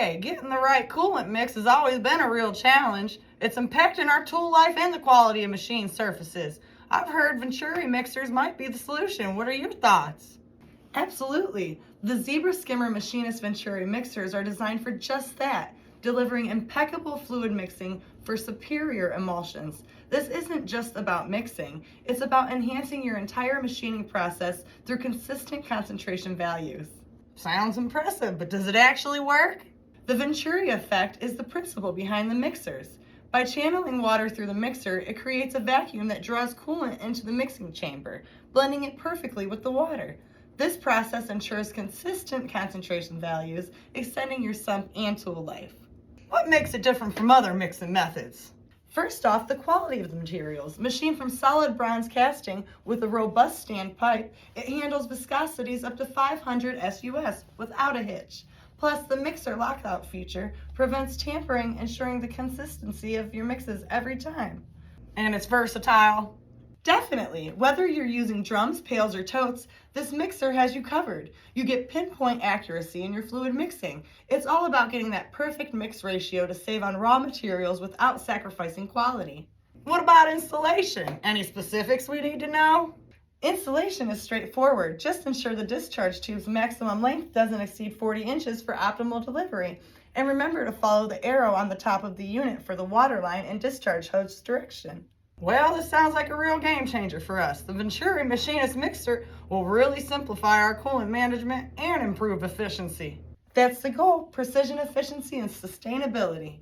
Hey, getting the right coolant mix has always been a real challenge. It's impacting our tool life and the quality of machine surfaces. I've heard Venturi mixers might be the solution. What are your thoughts? Absolutely. The Skimmer Machinist Venturi mixers are designed for just that, delivering impeccable fluid mixing for superior emulsions. This isn't just about mixing, it's about enhancing your entire machining process through consistent concentration values. Sounds impressive, but does it actually work? The Venturi effect is the principle behind the mixers. By channeling water through the mixer, it creates a vacuum that draws coolant into the mixing chamber, blending it perfectly with the water. This process ensures consistent concentration values, extending your sump and tool life. What makes it different from other mixing methods? First off, the quality of the materials. Machined from solid bronze casting with a robust stand pipe, it handles viscosities up to 500 SUS without a hitch. Plus, the mixer lockout feature prevents tampering, ensuring the consistency of your mixes every time. And it's versatile. Definitely. Whether you're using drums, pails, or totes, this mixer has you covered. You get pinpoint accuracy in your fluid mixing. It's all about getting that perfect mix ratio to save on raw materials without sacrificing quality. What about installation? Any specifics we need to know? Installation is straightforward. Just ensure the discharge tube's maximum length doesn't exceed 40 inches for optimal delivery. And remember to follow the arrow on the top of the unit for the water line and discharge hose direction. Well, this sounds like a real game changer for us. The Venturi Machinist mixer will really simplify our coolant management and improve efficiency. That's the goal: precision, efficiency, and sustainability.